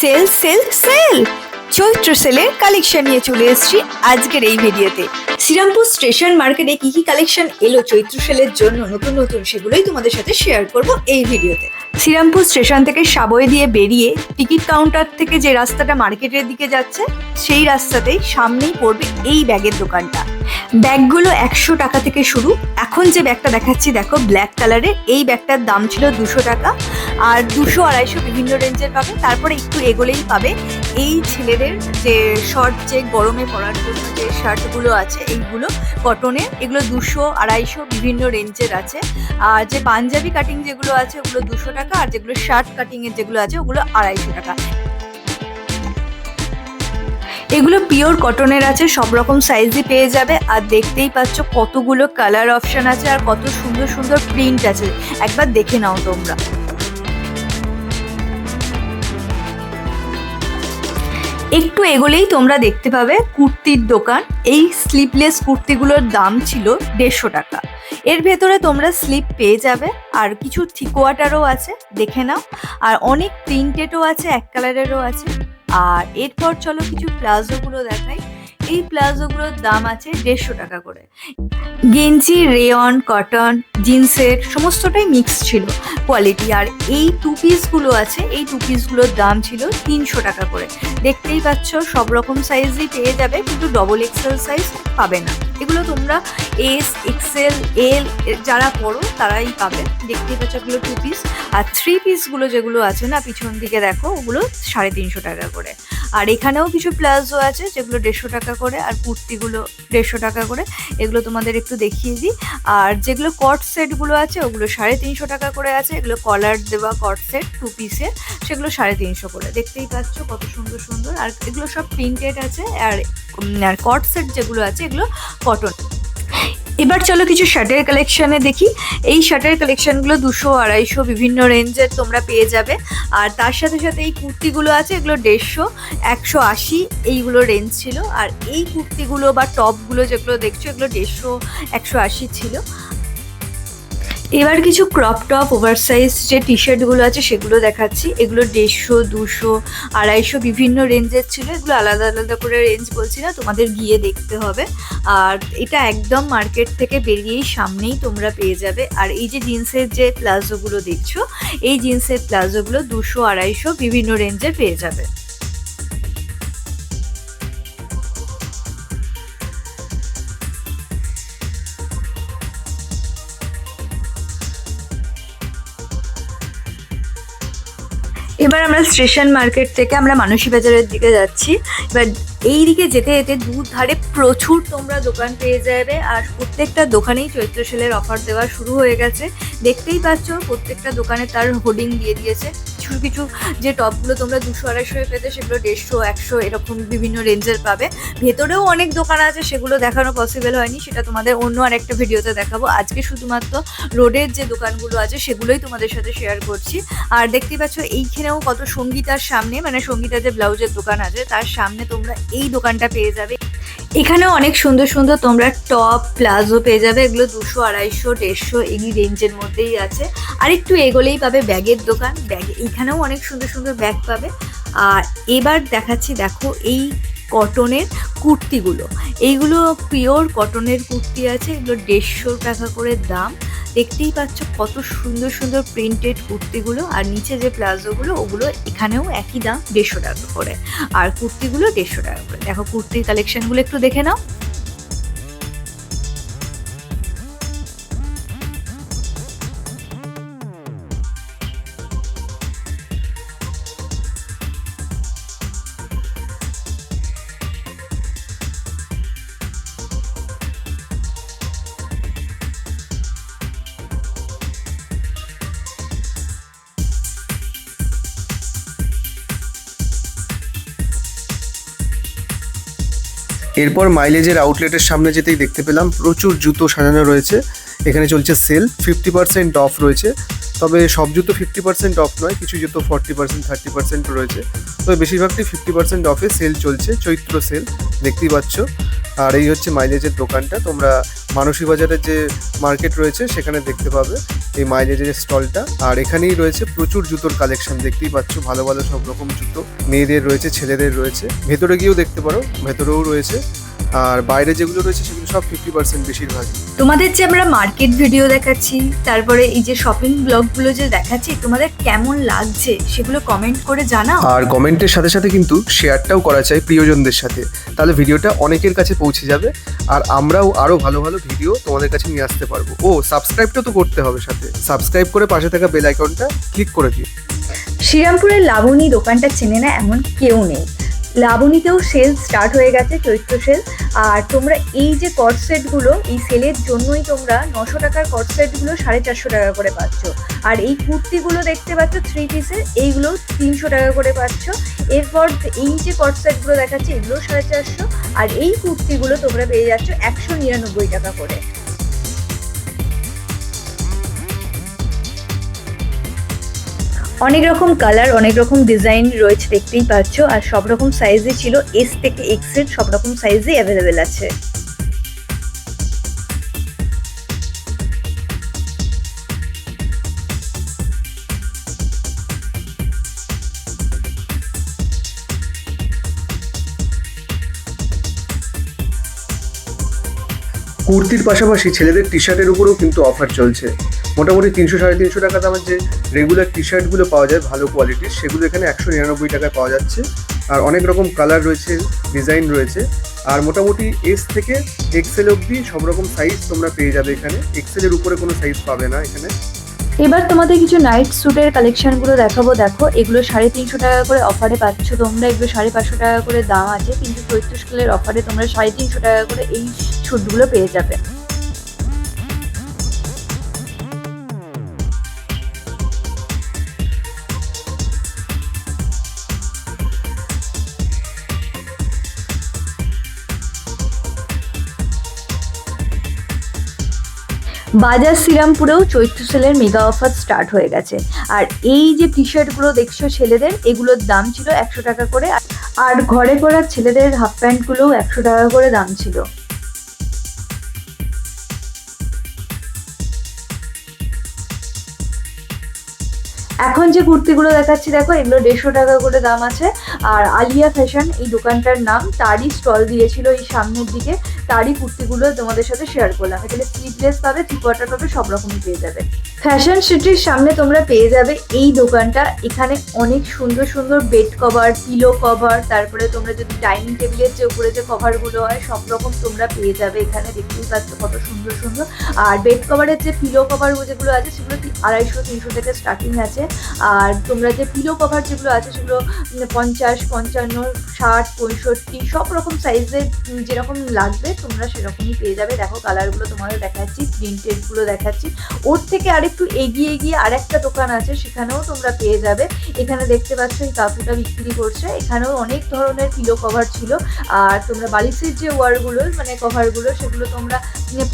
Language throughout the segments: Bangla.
সেল সেল সেল চৈত্র সেলের কালেকশন নিয়ে চলে এসেছি আজকের এই ভিডিওতে। শ্রীরামপুর স্টেশন মার্কেটে কি কি কালেকশন এলো চৈত্র সেলের জন্য নতুন নতুন, সেগুলোই তোমাদের সাথে শেয়ার করব এই ভিডিওতে। শ্রীরামপুর স্টেশন থেকে সাবওয়ে দিয়ে বেরিয়ে টিকিট কাউন্টার থেকে যে রাস্তাটা মার্কেটের দিকে যাচ্ছে সেই রাস্তাতেই সামনেই পড়বে এই ব্যাগের দোকানটা। ব্যাগগুলো 100 টাকা থেকে শুরু। এখন যে ব্যাগটা দেখাচ্ছি দেখো ব্ল্যাক কালারের, এই ব্যাগটার দাম ছিল 200 টাকা, আর 200-250 বিভিন্ন রেঞ্জের পাবে। তারপরে একটু এগোলেই পাবে এই ছেলেদের যে শর্ট, যে গরমে পরার জন্য যে শার্টগুলো আছে এইগুলো কটনের, এগুলো 200-250 বিভিন্ন রেঞ্জের আছে। আর যে পাঞ্জাবি কাটিং যেগুলো আছে ওগুলো 200 টাকা, আর যেগুলো শার্ট কাটিংয়ের যেগুলো আছে ওগুলো 250 টাকা। এগুলো পিওর কটনের আছে, সব রকম সাইজই পেয়ে যাবে। আর দেখতেই পাচ্ছ কতগুলো কালার অপশন আছে আর কত সুন্দর সুন্দর প্রিন্ট আছে, একবার দেখে নাও তোমরা। একটু এগোলেই তোমরা দেখতে পাবে কুর্তির দোকান। এই স্লিপলেস কুর্তিগুলোর দাম ছিল 150 টাকা। এর ভেতরে তোমরা স্লিপ পেয়ে যাবে, আর কিছু থিকোয়াটারও আছে, দেখে নাও। আর অনেক প্রিন্টেডও আছে, এক কালারেরও আছে। আর এরপর চলো কিছু প্লাজোগুলো দেখাই। এই প্লাজোগুলোর দাম আছে 150 টাকা করে। গেঞ্জি, রেয়ন, কটন, জিন্সের সমস্তটাই মিক্স ছিল কোয়ালিটি। আর এই টু পিসগুলো আছে, এই টু পিসগুলোর দাম ছিল 300 টাকা করে। দেখতেই পাচ্ছ সব রকম সাইজই পেয়ে যাবে, কিন্তু ডবল এক্সেল সাইজ পাবে না। এগুলো তোমরা এস, এক্সেল, এল যারা পড়ো তারাই পাবে। দেখতেই পাচ্ছ এগুলো টু পিস। আর থ্রি পিসগুলো যেগুলো আছে না পিছন দিকে দেখো, ওগুলো 350 টাকা করে। আর এখানেও কিছু প্লাজো আছে যেগুলো 150 টাকা করে, আর কুর্তিগুলো 150 টাকা করে। এগুলো তোমাদের একটু দেখিয়ে দিই। আর যেগুলো কট সেটগুলো আছে ওগুলো 350 টাকা করে আছে। এগুলো কলার দেওয়া কট সেট টু পিসের, সেগুলো 350 করে। দেখতেই পাচ্ছ কত সুন্দর সুন্দর। আর এগুলো সব প্রিন্টেড আছে। আর কট সেট যেগুলো আছে এগুলো কটন। এবার চলো কিছু শার্টের কালেকশানে দেখি। এই শার্টের কালেকশানগুলো 200-250 বিভিন্ন রেঞ্জের তোমরা পেয়ে যাবে। আর তার সাথে সাথে এই কুর্তিগুলো আছে, এগুলো 150-180 এইগুলো রেঞ্জ ছিল। আর এই কুর্তিগুলো বা টপগুলো যেগুলো দেখছো এগুলো 150-180 ছিল। এবার কিছু ক্রপ টপ, ওভারসাইজ যে টি শার্টগুলো আছে সেগুলো দেখাচ্ছি। এগুলো 150, 200, 250 বিভিন্ন রেঞ্জের ছিল। এগুলো আলাদা আলাদা করে রেঞ্জ বলছি না, তোমাদের গিয়ে দেখতে হবে। আর এটা একদম মার্কেট থেকে বেরিয়েই সামনেই তোমরা পেয়ে যাবে। আর এই যে জিন্সের যে প্লাজোগুলো দেখছো, এই জিন্সের প্লাজোগুলো 200-250 বিভিন্ন রেঞ্জের পেয়ে যাবে। এবার আমরা স্টেশন মার্কেট থেকে আমরা মানসী বাজারের দিকে যাচ্ছি। এবার এই দিকে যেতে যেতে দুধারে প্রচুর তোমরা দোকান পেয়ে যাবে। আর প্রত্যেকটা দোকানেই চৈত্র সেলের অফার দেওয়া শুরু হয়ে গেছে। দেখতেই পাচ্ছ প্রত্যেকটা দোকানে তার হোর্ডিং দিয়ে দিয়েছে। কিছু কিছু যে টপগুলো তোমরা 200-250 পেতে সেগুলো 150-100 এরকম বিভিন্ন রেঞ্জের পাবে। ভেতরেও অনেক দোকান আছে, সেগুলো দেখানো পসিবল হয়নি, সেটা তোমাদের অন্য আরেকটা ভিডিওতে দেখাবো। আজকে শুধুমাত্র রোডের যে দোকানগুলো আছে সেগুলোই তোমাদের সাথে শেয়ার করছি। আর দেখতেই পাচ্ছ এইখানেও কত সঙ্গীতার সামনে, মানে সঙ্গীতা যে ব্লাউজের দোকান আছে তার সামনে তোমরা এই দোকানটা পেয়ে যাবে। এখানেও অনেক সুন্দর সুন্দর তোমরা টপ, প্লাজো পেয়ে যাবে। এগুলো 200-250-150 এই রেঞ্জের মধ্যেই আছে। আর একটু এগোলেই পাবে ব্যাগের দোকান। ব্যাগ এখানেও অনেক সুন্দর সুন্দর ব্যাগ পাবে। আর এবার দেখাচ্ছি দেখো এই কটনের কুর্তিগুলো। এইগুলো পিওর কটনের কুর্তি আছে, এগুলো 150 টাকা করে দাম। দেখতেই পাচ্ছ কত সুন্দর সুন্দর প্রিন্টেড কুর্তিগুলো। আর নিচে যে প্লাজোগুলো ওগুলো এখানেও একই দাম 150 টাকা করে, আর কুর্তিগুলো 150 টাকা করে। দেখো কুর্তির কালেকশনগুলো একটু দেখে নাও। এরপর মাইলেজের আউটলেটের সামনে যেতেই দেখতে পেলাম প্রচুর জুতো সাজানো রয়েছে। এখানে চলছে সেল, 50% অফ রয়েছে। তবে সব জুতো 50% অফ নয়, কিছু জুতো 40%, 30% রয়েছে। তবে বেশিরভাগটাই 50% অফে সেল চলছে, চৈত্র সেল দেখতেই পাচ্ছ। আর এই হচ্ছে মাইলেজের দোকানটা, তোমরা মানসী বাজারের যে মার্কেট রয়েছে সেখানে দেখতে পাবে এই মাইলেজের স্টলটা। আর এখানেই রয়েছে প্রচুর জুতোর কালেকশন, দেখতেই পাচ্ছ ভালো ভালো সব রকম জুতো, মেয়েদের রয়েছে, ছেলেদের রয়েছে। ভেতরে গিয়েও দেখতে পারো, ভেতরেও রয়েছে। আর বাইরে যেগুলো রয়েছে সেগুলো সব 50% বেশিরভাগ। তোমাদের যে আমরা মার্কেট ভিডিও দেখাচ্ছি, তারপরে এই যে শপিং ব্লগগুলো যে দেখাচ্ছি, তোমাদের কেমন লাগছে সেগুলো কমেন্ট করে জানাও। আর কমেন্টের সাথে সাথে কিন্তু শেয়ারটাও করা চাই প্রিয়জনদের সাথে, তাহলে ভিডিওটা অনেকের কাছে পৌঁছে যাবে আর আমরাও আরো ভালো ভালো ভিডিও তোমাদের কাছে নিয়ে আসতে পারবো। ও সাবস্ক্রাইবটা তো করতে হবে, সাথে সাবস্ক্রাইব করে পাশে থাকা বেল আইকনটা ক্লিক করে দিও। শ্রীরামপুরের লাবণী দোকানটা চেনে না এমন কেউ নেই। লাবণীতেও সেল স্টার্ট হয়ে গেছে, চৈত্র সেল। আর তোমরা এই যে কট সেটগুলো, এই সেলের জন্যই তোমরা 900 টাকার কট সেটগুলো 450 টাকা করে পাচ্ছ। আর এই কুর্তিগুলো দেখতে পাচ্ছ 3 পিসের, এইগুলো 300 টাকা করে পাচ্ছ। এরপর এই যে কট সেটগুলো দেখাচ্ছি এগুলো 450, আর এই কুর্তিগুলো তোমরা পেয়ে যাচ্ছ 199 টাকা করে। অনেক রকম কালার, অনেক রকম ডিজাইন রয়েছে, দেখতেই পাচ্ছ। আর সব রকম সাইজে ছিল, এস থেকে এক্স এর সব রকম সাইজে অ্যাভেলেবেল আছে। কুর্তির পাশাপাশি ছেলেদের টি শার্টের উপরেও কিন্তু অফার চলছে। মোটামুটি 300-350 টাকা দামের যে রেগুলার টি শার্টগুলো পাওয়া যায় ভালো কোয়ালিটির, সেগুলো এখানে 199 টাকায় পাওয়া যাচ্ছে। আর অনেক রকম কালার রয়েছে, ডিজাইন রয়েছে। আর মোটামুটি এস থেকে এক্সেল অবধি সব রকম সাইজ তোমরা পেয়ে যাবে এখানে। এক্সেলের উপরে কোনো সাইজ পাবে না এখানে। এবার তোমাদের কিছু নাইট স্যুটের কালেকশনগুলো দেখাবো। দেখো, এগুলো 350 টাকা করে অফারে পাচ্ছ তোমরা। এগুলো 550 টাকা করে দাম আছে, কিন্তু চৈত্র সেলের অফারে তোমরা 350 টাকা করে এই স্যুটগুলো পেয়ে যাবে। বাজার শ্রীরামপুরেও চৈত্র সেলের মেগা অফার স্টার্ট হয়ে গেছে। আর এই যে টি শার্টগুলো দেখছো ছেলেদের, এগুলোর দাম ছিল 100 টাকা করে। আর ঘরে পরা ছেলেদের হাফ প্যান্টগুলোও 100 টাকা করে দাম ছিল। এখন যে কুর্তিগুলো দেখাচ্ছি দেখো, এগুলো 150 টাকা করে দাম আছে। আর আলিয়া ফ্যাশন এই দোকানটার নাম, তারই স্টল দিয়েছিল এই সামনের দিকে, তারই কুর্তিগুলো তোমাদের সাথে শেয়ার করলাম। এখানে স্লিভলেস পাবে, 3/4 পাবে, সব রকমই পেয়ে যাবে। ফ্যাশন সিটির সামনে তোমরা পেয়ে যাবে এই দোকানটা। এখানে অনেক সুন্দর সুন্দর বেড কভার, পিলো কভার, তারপরে তোমরা যদি ডাইনিং টেবিলের যে উপরে যে কভারগুলো হয় সব রকম তোমরা পেয়ে যাবে এখানে। দেখতেই পাচ্ছ কত সুন্দর সুন্দর। আর বেড কভারের যে পিলো কভার যেগুলো আছে সেগুলো 250-300 থেকে স্টার্টিং আছে। আর তোমরা যে পিলো কভার যেগুলো আছে সেগুলো 50, 55, 60, 65 সব রকম সাইজের যেরকম লাগবে তোমরা সেরকমই পেয়ে যাবে। দেখো কালারগুলো তোমাদের দেখাচ্ছি, প্রিন্টেডগুলো দেখাচ্ছি। ওর থেকে আরেকটু এগিয়ে গিয়ে আরেকটা দোকান আছে, সেখানেও তোমরা পেয়ে যাবে। এখানে দেখতে পাচ্ছ এই কাকুটা বিক্রি করছে, এখানেও অনেক ধরনের পিলো কভার ছিল। আর তোমরা বালিশের যে ওয়ারগুলো মানে কভারগুলো সেগুলো তোমরা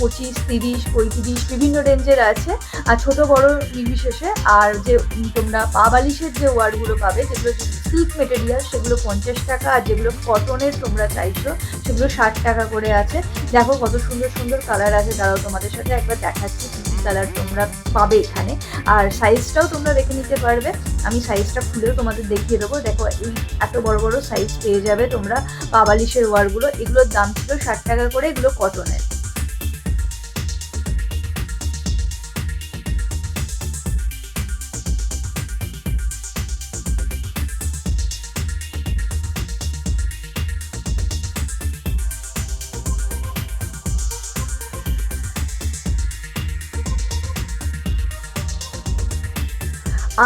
25, 30, 35 বিভিন্ন রেঞ্জের আছে, আর ছোট বড় নির্বিশেষে। আর যে তোমরা পা বালিশের যে ওয়ারগুলো পাবে যেগুলো সিল্ক মেটেরিয়াল সেগুলো 50 টাকা, আর যেগুলো কটনের তোমরা চাইছো সেগুলো 60 টাকা করে আছে। দেখো কত সুন্দর সুন্দর কালার আছে, তারাও তোমাদের সাথে একবার দেখাচ্ছি কি কি কালার তোমরা পাবে এখানে। আর সাইজটাও তোমরা দেখে নিতে পারবে, আমি সাইজটা খুলেও তোমাদের দেখিয়ে দেবো। দেখো এই এত বড় বড় সাইজ পেয়ে যাবে তোমরা পা বালিশের ওয়ারগুলো। এগুলোর দাম ছিল 60 টাকা করে, এগুলো কটনের।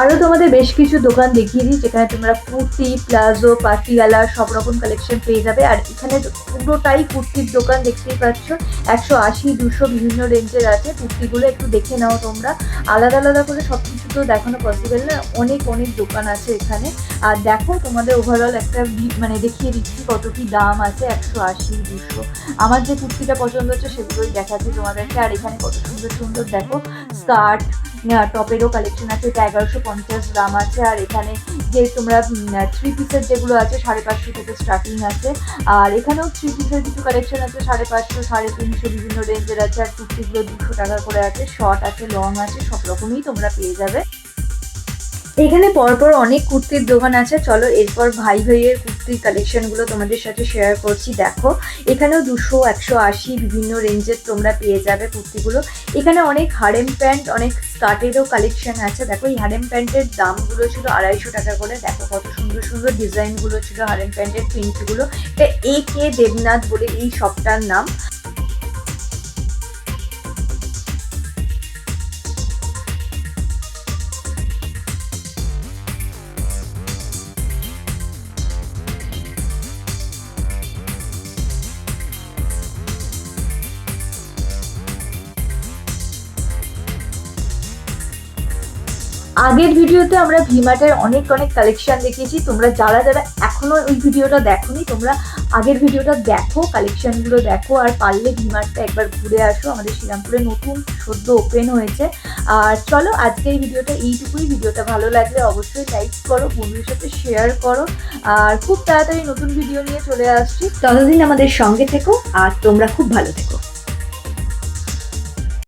আরও তোমাদের বেশ কিছু দোকান দেখিয়ে দিই যেখানে তোমরা কুর্তি, প্লাজো, পাটিয়ালা সব রকম কালেকশন পেয়ে যাবে। আর এখানে পুরোটাই কুর্তির দোকান, দেখতেই পাচ্ছ 180, 200 বিভিন্ন রেঞ্জের আছে। কুর্তিগুলো একটু দেখে নাও তোমরা, আলাদা আলাদা করে সব কিছু তো দেখানো পসিবল না, অনেক অনেক দোকান আছে এখানে। আর দেখো তোমাদের ওভারঅল একটা মানে দেখিয়ে দিচ্ছি কত কি দাম আছে, 180, 200। আমার যে কুর্তিটা পছন্দ হচ্ছে সেগুলোই দেখাচ্ছি তোমাদেরকে। আর এখানে কত সুন্দর সুন্দর দেখো স্কার্ট, টপেরও কালেকশন আছে, এটা 1150 গ্রাম আছে। আর এখানে যে তোমরা 3 পিসের যেগুলো আছে 550 থেকে স্টার্টিং আছে। আর এখানেও 3 পিসের কিছু কালেকশন আছে 550, 350 বিভিন্ন রেঞ্জের আছে। আর কুর্তিগুলো 200 টাকা করে আছে, শর্ট আছে, লং আছে, সব রকমই তোমরা পেয়ে যাবে। এখানে পরপর অনেক কুর্তির দোকান আছে, চলো এরপর ভাই ভাইয়ের কুর্তির কালেকশনগুলো তোমাদের সাথে শেয়ার করছি। দেখো এখানেও 200, 180 বিভিন্ন রেঞ্জের তোমরা পেয়ে যাবে কুর্তিগুলো। এখানে অনেক হারেম প্যান্ট, অনেক স্কার্টেরও কালেকশন আছে। দেখো এই হারেম প্যান্টের দামগুলো ছিল 250 টাকা করে। দেখো কত সুন্দর সুন্দর ডিজাইনগুলো ছিল হারেম প্যান্টের প্রিন্টগুলো। এটা AK দেবনাথ বলে এই শপটার নাম। আগের ভিডিওতে আমরা ভিমার্টের অনেক কালেকশন দেখিয়েছি। তোমরা যারা এখনো ওই ভিডিওটা দেখোনি, তোমরা আগের ভিডিওটা দেখো, কালেকশনগুলো দেখো। আর পারলে ভিমার্টটা একবার ঘুরে আসো, আমাদের শ্রীরামপুরে নতুন সদ্য ওপেন হয়েছে। আর চলো আজকে এই ভিডিওটা এইটুকুই। ভিডিওটা ভালো লাগলে অবশ্যই লাইক করো, বন্ধুদের সাথে শেয়ার করো। আর খুব তাড়াতাড়ি নতুন ভিডিও নিয়ে চলে আসছি, ততদিন আমাদের সঙ্গে থেকো আর তোমরা খুব ভালো থেকো।